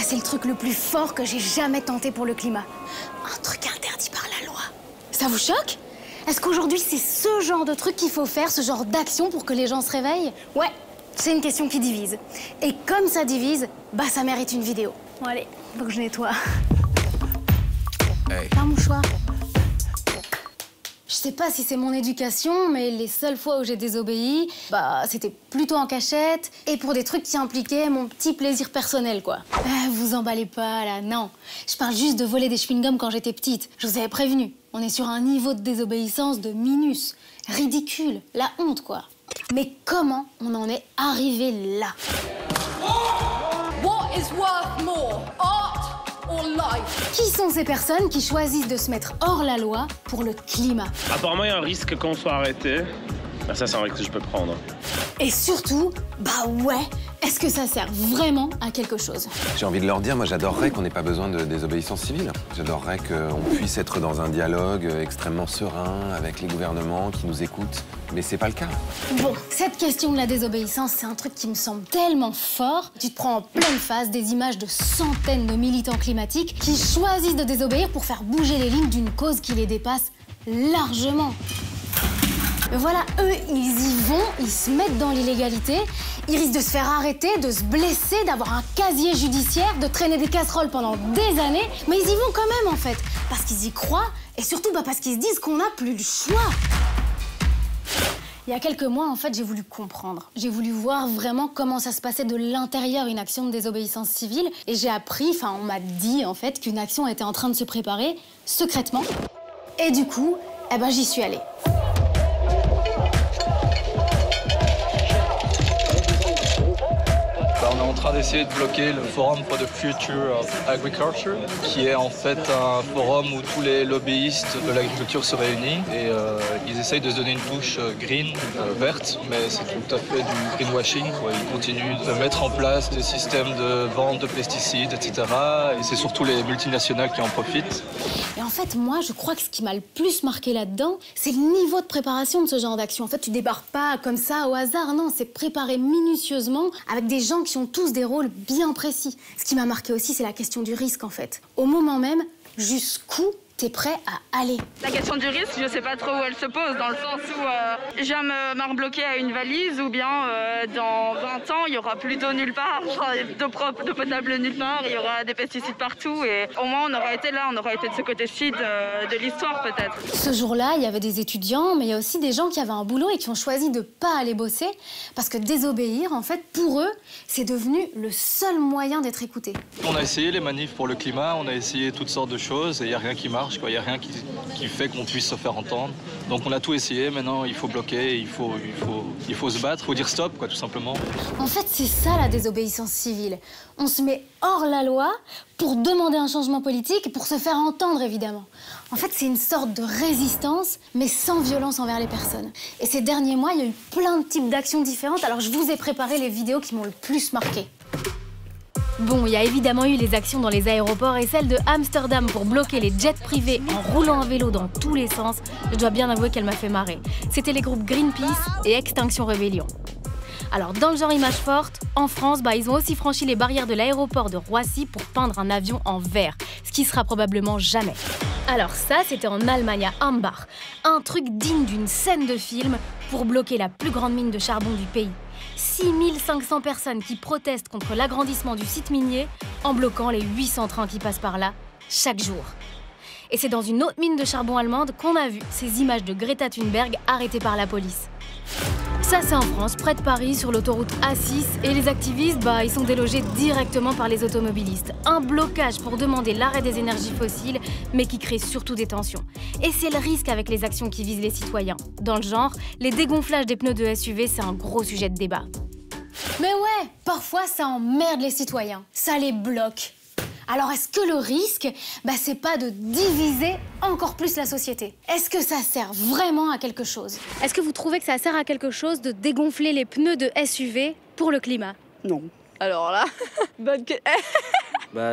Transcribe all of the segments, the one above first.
c'est le truc le plus fort que j'ai jamais tenté pour le climat. Un truc interdit par la loi. Ça vous choque? Est-ce qu'aujourd'hui, c'est ce genre de truc qu'il faut faire, ce genre d'action pour que les gens se réveillent? Ouais, c'est une question qui divise. Et comme ça divise, bah ça mérite une vidéo. Bon allez, faut que je nettoie. Hey. Un mouchoir. Je sais pas si c'est mon éducation, mais les seules fois où j'ai désobéi, bah c'était plutôt en cachette et pour des trucs qui impliquaient mon petit plaisir personnel, quoi. Vous emballez pas, là, non. Je parle juste de voler des chewing-gums quand j'étais petite. Je vous avais prévenu. On est sur un niveau de désobéissance de minus. Ridicule. La honte, quoi. Mais comment on en est arrivé là? What is worth more, art or life? Qui sont ces personnes qui choisissent de se mettre hors la loi pour le climat? Apparemment, il y a un risque qu'on soit arrêté. Ben, ça, c'est un risque que je peux prendre. Et surtout, bah ouais, est-ce que ça sert vraiment à quelque chose? J'ai envie de leur dire, moi j'adorerais qu'on n'ait pas besoin de désobéissance civile. J'adorerais qu'on puisse être dans un dialogue extrêmement serein avec les gouvernements qui nous écoutent, mais c'est pas le cas. Bon, cette question de la désobéissance, c'est un truc qui me semble tellement fort. Tu te prends en pleine face des images de centaines de militants climatiques qui choisissent de désobéir pour faire bouger les lignes d'une cause qui les dépasse largement. Mais voilà, eux, ils y vont, ils se mettent dans l'illégalité, ils risquent de se faire arrêter, de se blesser, d'avoir un casier judiciaire, de traîner des casseroles pendant des années, mais ils y vont quand même en fait, parce qu'ils y croient et surtout parce qu'ils se disent qu'on n'a plus le choix. Il y a quelques mois, en fait, j'ai voulu comprendre. J'ai voulu voir vraiment comment ça se passait de l'intérieur une action de désobéissance civile et j'ai appris, enfin on m'a dit en fait qu'une action était en train de se préparer secrètement et du coup, eh ben j'y suis allée. On est en train d'essayer de bloquer le Forum for the Future of Agriculture, qui est en fait un forum où tous les lobbyistes de l'agriculture se réunissent et ils essayent de se donner une touche green, verte, mais c'est tout à fait du greenwashing, quoi. Ils continuent de mettre en place des systèmes de vente de pesticides, etc. Et c'est surtout les multinationales qui en profitent. Et en fait, moi, je crois que ce qui m'a le plus marqué là-dedans, c'est le niveau de préparation de ce genre d'action. En fait, tu débarques pas comme ça au hasard, non, c'est préparé minutieusement avec des gens qui ont tous des rôles bien précis. Ce qui m'a marqué aussi, c'est la question du risque, en fait. Au moment même, jusqu'où t'es prêt à aller? La question du risque, je sais pas trop où elle se pose, dans le sens où je viens me rebloquer à une valise ou bien dans 20 ans, il y aura plus d'eau nulle part, d'eau propre, d'eau potable nulle part, il y aura des pesticides partout et au moins on aurait été là, on aurait été de ce côté-ci de l'histoire peut-être. Ce jour-là, il y avait des étudiants, mais il y a aussi des gens qui avaient un boulot et qui ont choisi de pas aller bosser parce que désobéir, en fait, pour eux, c'est devenu le seul moyen d'être écouté. On a essayé les manifs pour le climat, on a essayé toutes sortes de choses et il n'y a rien qui marche. Il n'y a rien qui fait qu'on puisse se faire entendre. Donc on a tout essayé, maintenant il faut bloquer, il faut se battre, il faut dire stop, quoi, tout simplement. En fait, c'est ça la désobéissance civile. On se met hors la loi pour demander un changement politique et pour se faire entendre, évidemment. En fait, c'est une sorte de résistance, mais sans violence envers les personnes. Et ces derniers mois, il y a eu plein de types d'actions différentes, alors je vous ai préparé les vidéos qui m'ont le plus marqué. Bon, il y a évidemment eu les actions dans les aéroports et celle de Amsterdam pour bloquer les jets privés en roulant à vélo dans tous les sens. Je dois bien avouer qu'elle m'a fait marrer. C'était les groupes Greenpeace et Extinction Rebellion. Alors, dans le genre image forte, en France, ils ont aussi franchi les barrières de l'aéroport de Roissy pour peindre un avion en vert, ce qui sera probablement jamais. Alors ça, c'était en Allemagne, à Hambach. Un truc digne d'une scène de film pour bloquer la plus grande mine de charbon du pays. 6500 personnes qui protestent contre l'agrandissement du site minier en bloquant les 800 trains qui passent par là chaque jour. Et c'est dans une autre mine de charbon allemande qu'on a vu ces images de Greta Thunberg arrêtée par la police. Ça, c'est en France, près de Paris, sur l'autoroute A6. Et les activistes, ils sont délogés directement par les automobilistes. Un blocage pour demander l'arrêt des énergies fossiles, mais qui crée surtout des tensions. Et c'est le risque avec les actions qui visent les citoyens. Dans le genre, les dégonflages des pneus de SUV, c'est un gros sujet de débat. Mais ouais, parfois ça emmerde les citoyens, ça les bloque. Alors est-ce que le risque, c'est pas de diviser encore plus la société? Est-ce que ça sert vraiment à quelque chose? Est-ce que vous trouvez que ça sert à quelque chose de dégonfler les pneus de SUV pour le climat? Non. Alors là, bonne question.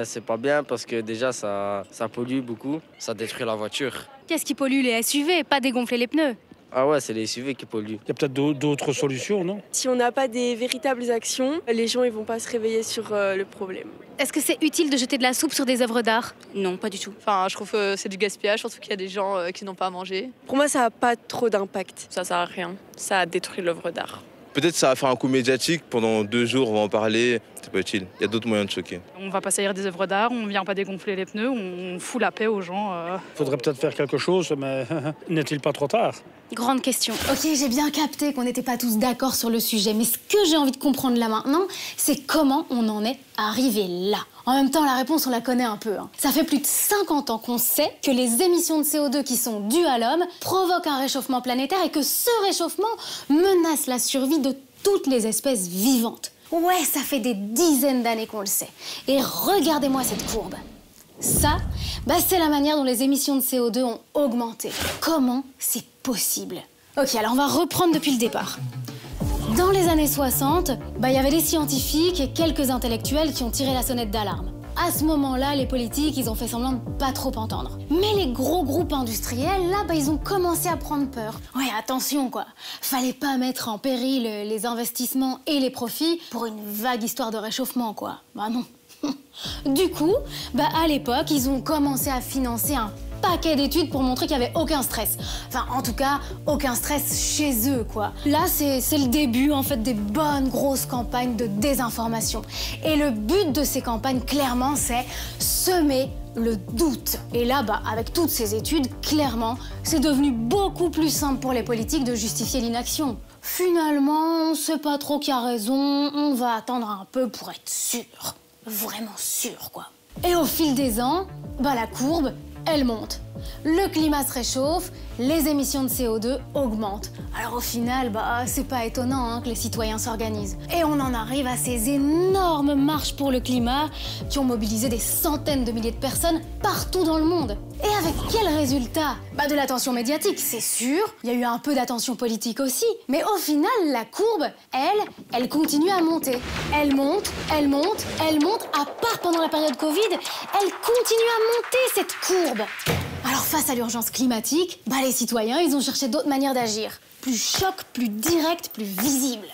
C'est pas bien parce que déjà ça pollue beaucoup, ça détruit la voiture. Qu'est-ce qui pollue les SUV, pas dégonfler les pneus? Ah ouais, c'est les SUV qui polluent. Il y a peut-être d'autres solutions, non? Si on n'a pas des véritables actions, les gens ils vont pas se réveiller sur le problème. Est-ce que c'est utile de jeter de la soupe sur des œuvres d'art? Non, pas du tout. Enfin, je trouve que c'est du gaspillage, surtout qu'il y a des gens qui n'ont pas à manger. Pour moi, ça n'a pas trop d'impact. Ça sert à rien. Ça a détruit l'œuvre d'art. Peut-être ça va faire un coup médiatique, pendant 2 jours on va en parler, c'est pas utile. Il y a d'autres moyens de choquer. On va pas salir des œuvres d'art, on vient pas dégonfler les pneus, on fout la paix aux gens. Il faudrait peut-être faire quelque chose, mais n'est-il pas trop tard? Grande question. Ok, j'ai bien capté qu'on n'était pas tous d'accord sur le sujet, mais ce que j'ai envie de comprendre là maintenant, c'est comment on en est arrivé là. En même temps, la réponse, on la connaît un peu. Ça fait plus de 50 ans qu'on sait que les émissions de CO2 qui sont dues à l'homme provoquent un réchauffement planétaire et que ce réchauffement menace la survie de toutes les espèces vivantes. Ouais, ça fait des dizaines d'années qu'on le sait. Et regardez-moi cette courbe. Ça, c'est la manière dont les émissions de CO2 ont augmenté. Comment c'est possible? Ok, alors on va reprendre depuis le départ. Dans les années 60, il y avait des scientifiques et quelques intellectuels qui ont tiré la sonnette d'alarme. À ce moment-là, les politiques, ils ont fait semblant de pas trop entendre. Mais les gros groupes industriels, là, ils ont commencé à prendre peur. Ouais, attention, quoi. Fallait pas mettre en péril les investissements et les profits pour une vague histoire de réchauffement, quoi. Bah non. Du coup, à l'époque, ils ont commencé à financer un paquet d'études pour montrer qu'il n'y avait aucun stress. Enfin, en tout cas, aucun stress chez eux, quoi. Là, c'est le début, en fait, des bonnes grosses campagnes de désinformation. Et le but de ces campagnes, clairement, c'est semer le doute. Et là, avec toutes ces études, clairement, c'est devenu beaucoup plus simple pour les politiques de justifier l'inaction. Finalement, on sait pas trop qui a raison, on va attendre un peu pour être sûr. Vraiment sûr, quoi. Et au fil des ans, la courbe, elle monte. Le climat se réchauffe, les émissions de CO2 augmentent. Alors au final, c'est pas étonnant que les citoyens s'organisent. Et on en arrive à ces énormes marches pour le climat qui ont mobilisé des centaines de milliers de personnes partout dans le monde. Et avec quel résultat? De l'attention médiatique, c'est sûr. Il y a eu un peu d'attention politique aussi. Mais au final, la courbe, elle continue à monter. Elle monte, elle monte, elle monte. À part pendant la période Covid, elle continue à monter, cette courbe. Alors face à l'urgence climatique, les citoyens, ils ont cherché d'autres manières d'agir. Plus choc, plus direct, plus visible.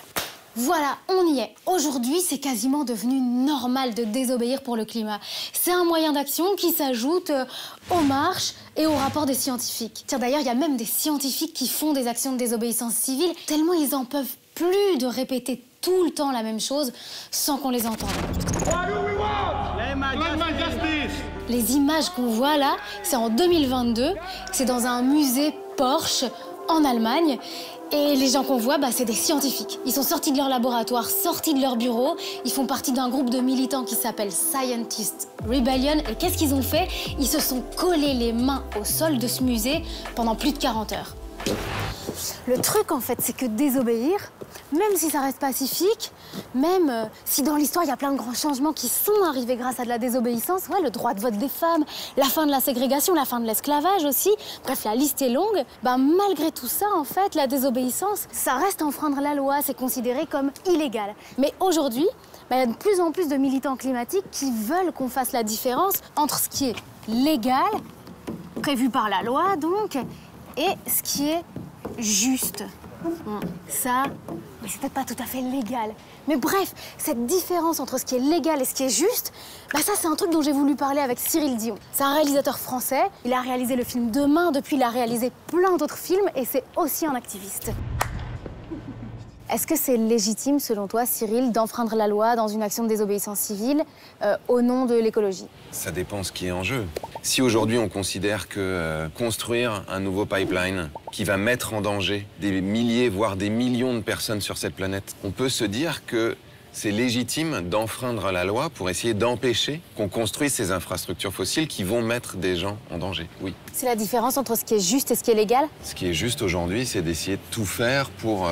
Voilà, on y est. Aujourd'hui, c'est quasiment devenu normal de désobéir pour le climat. C'est un moyen d'action qui s'ajoute aux marches et aux rapports des scientifiques. Tiens, d'ailleurs, il y a même des scientifiques qui font des actions de désobéissance civile, tellement ils en peuvent plus de répéter tout le temps la même chose sans qu'on les entende. Les images qu'on voit là, c'est en 2022, c'est dans un musée Porsche en Allemagne. Et les gens qu'on voit, c'est des scientifiques. Ils sont sortis de leur laboratoire, sortis de leur bureau. Ils font partie d'un groupe de militants qui s'appelle Scientist Rebellion. Et qu'est-ce qu'ils ont fait? Ils se sont collés les mains au sol de ce musée pendant plus de 40 heures. Le truc, en fait, c'est que désobéir, même si ça reste pacifique, même si dans l'histoire, il y a plein de grands changements qui sont arrivés grâce à de la désobéissance, le droit de vote des femmes, la fin de la ségrégation, la fin de l'esclavage aussi, bref, la liste est longue, malgré tout ça, en fait, la désobéissance, ça reste enfreindre la loi, c'est considéré comme illégal. Mais aujourd'hui, il y a de plus en plus de militants climatiques qui veulent qu'on fasse la différence entre ce qui est légal, prévu par la loi, donc, et ce qui est juste. Ça, c'est peut-être pas tout à fait légal. Mais bref, cette différence entre ce qui est légal et ce qui est juste, ça, c'est un truc dont j'ai voulu parler avec Cyril Dion. C'est un réalisateur français. Il a réalisé le film Demain, depuis il a réalisé plein d'autres films et c'est aussi un activiste. Est-ce que c'est légitime, selon toi, Cyril, d'enfreindre la loi dans une action de désobéissance civile au nom de l'écologie? Ça dépend ce qui est en jeu. Si aujourd'hui on considère que construire un nouveau pipeline qui va mettre en danger des milliers, voire des millions de personnes sur cette planète, on peut se dire que c'est légitime d'enfreindre la loi pour essayer d'empêcher qu'on construise ces infrastructures fossiles qui vont mettre des gens en danger, oui. C'est la différence entre ce qui est juste et ce qui est légal? Ce qui est juste aujourd'hui, c'est d'essayer de tout faire pour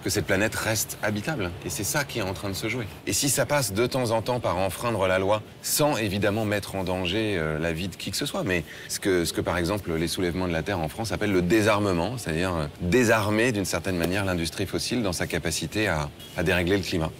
que cette planète reste habitable. Et c'est ça qui est en train de se jouer. Et si ça passe de temps en temps par enfreindre la loi, sans évidemment mettre en danger la vie de qui que ce soit, mais ce que par exemple les soulèvements de la Terre en France appellent le désarmement, c'est-à-dire désarmer d'une certaine manière l'industrie fossile dans sa capacité à dérégler le climat.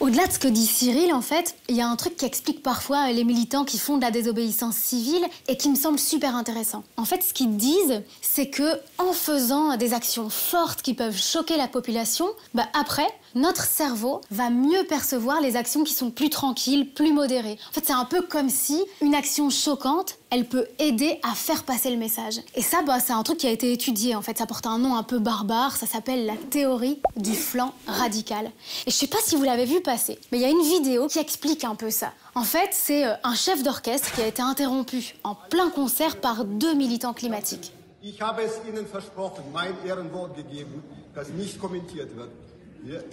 Au-delà de ce que dit Cyril, en fait, il y a un truc qui explique parfois les militants qui font de la désobéissance civile et qui me semble super intéressant. En fait, ce qu'ils disent, c'est que en faisant des actions fortes qui peuvent choquer la population, après, notre cerveau va mieux percevoir les actions qui sont plus tranquilles, plus modérées. En fait, c'est un peu comme si une action choquante, elle peut aider à faire passer le message. Et ça, c'est un truc qui a été étudié, en fait. Ça porte un nom un peu barbare, ça s'appelle la théorie du flanc radical. Et je sais pas si vous l'avez vu passer, mais il y a une vidéo qui explique un peu ça. En fait, c'est un chef d'orchestre qui a été interrompu en plein concert par 2 militants climatiques. Ich habe es Ihnen versprochen, mein Ehrenwort gegeben, das nicht kommentiert wird.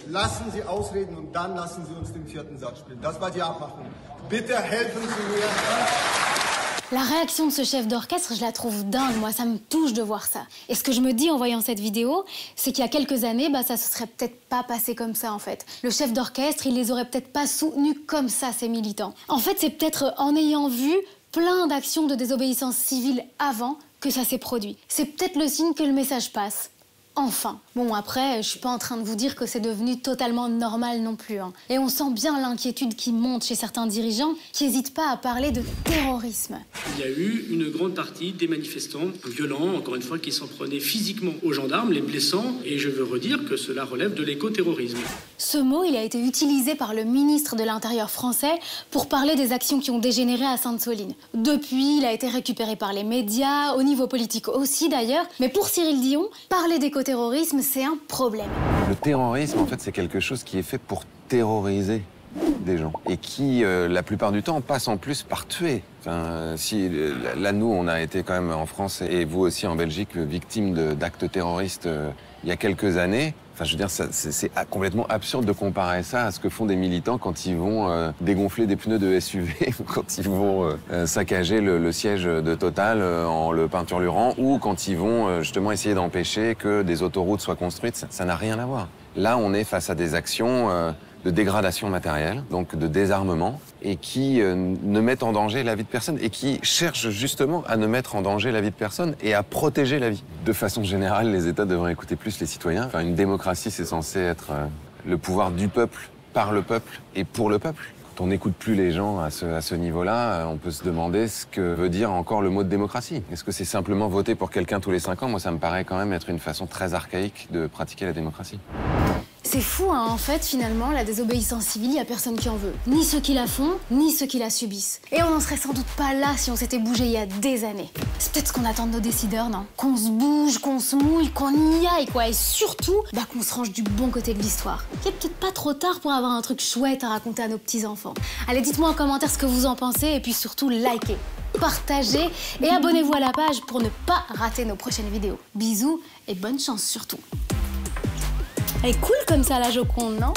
Lassen Sie ausreden und dann lassen Sie uns den 4. Satz spielen. Das war die Abmachung. Bitte helfen Sie mir. La réaction de ce chef d'orchestre, je la trouve dingue, moi, ça me touche de voir ça. Et ce que je me dis en voyant cette vidéo, c'est qu'il y a quelques années, ça se serait peut-être pas passé comme ça, en fait. Le chef d'orchestre, il les aurait peut-être pas soutenus comme ça, ces militants. En fait, c'est peut-être en ayant vu plein d'actions de désobéissance civile avant que ça s'est produit. C'est peut-être le signe que le message passe. Enfin. Bon, après, je suis pas en train de vous dire que c'est devenu totalement normal non plus. Et on sent bien l'inquiétude qui monte chez certains dirigeants qui n'hésitent pas à parler de terrorisme. Il y a eu une grande partie des manifestants violents, encore une fois, qui s'en prenaient physiquement aux gendarmes, les blessant. Et je veux redire que cela relève de l'écoterrorisme. Ce mot, il a été utilisé par le ministre de l'Intérieur français pour parler des actions qui ont dégénéré à Sainte-Soline. Depuis, il a été récupéré par les médias, au niveau politique aussi d'ailleurs. Mais pour Cyril Dion, parler d'écoterrorisme, c'est un problème. Le terrorisme, en fait, c'est quelque chose qui est fait pour terroriser des gens et qui, la plupart du temps, passe en plus par tuer. Enfin, là, nous, on a été quand même en France et vous aussi en Belgique victimes d'actes terroristes il y a quelques années. Enfin, je veux dire, c'est complètement absurde de comparer ça à ce que font des militants quand ils vont dégonfler des pneus de SUV ou quand ils vont saccager le siège de Total en le peinturlurant ou quand ils vont justement essayer d'empêcher que des autoroutes soient construites. Ça n'a rien à voir. Là, on est face à des actions de dégradation matérielle, donc de désarmement, et qui ne mettent en danger la vie de personne et qui cherchent justement à ne mettre en danger la vie de personne et à protéger la vie. De façon générale, les États devraient écouter plus les citoyens. Enfin, une démocratie, c'est censé être le pouvoir du peuple, par le peuple et pour le peuple. Quand on n'écoute plus les gens à ce niveau-là, on peut se demander ce que veut dire encore le mot de démocratie. Est-ce que c'est simplement voter pour quelqu'un tous les 5 ans? Moi, ça me paraît quand même être une façon très archaïque de pratiquer la démocratie. C'est fou, en fait, finalement, la désobéissance civile, il n'y a personne qui en veut. Ni ceux qui la font, ni ceux qui la subissent. Et on n'en serait sans doute pas là si on s'était bougé il y a des années. C'est peut-être ce qu'on attend de nos décideurs, non? Qu'on se bouge, qu'on se mouille, qu'on y aille, quoi. Et surtout, qu'on se range du bon côté de l'histoire. Il est peut-être pas trop tard pour avoir un truc chouette à raconter à nos petits-enfants. Allez, dites-moi en commentaire ce que vous en pensez et puis surtout, likez, partagez et abonnez-vous à la page pour ne pas rater nos prochaines vidéos. Bisous et bonne chance surtout. Elle est cool comme ça, la Joconde, non?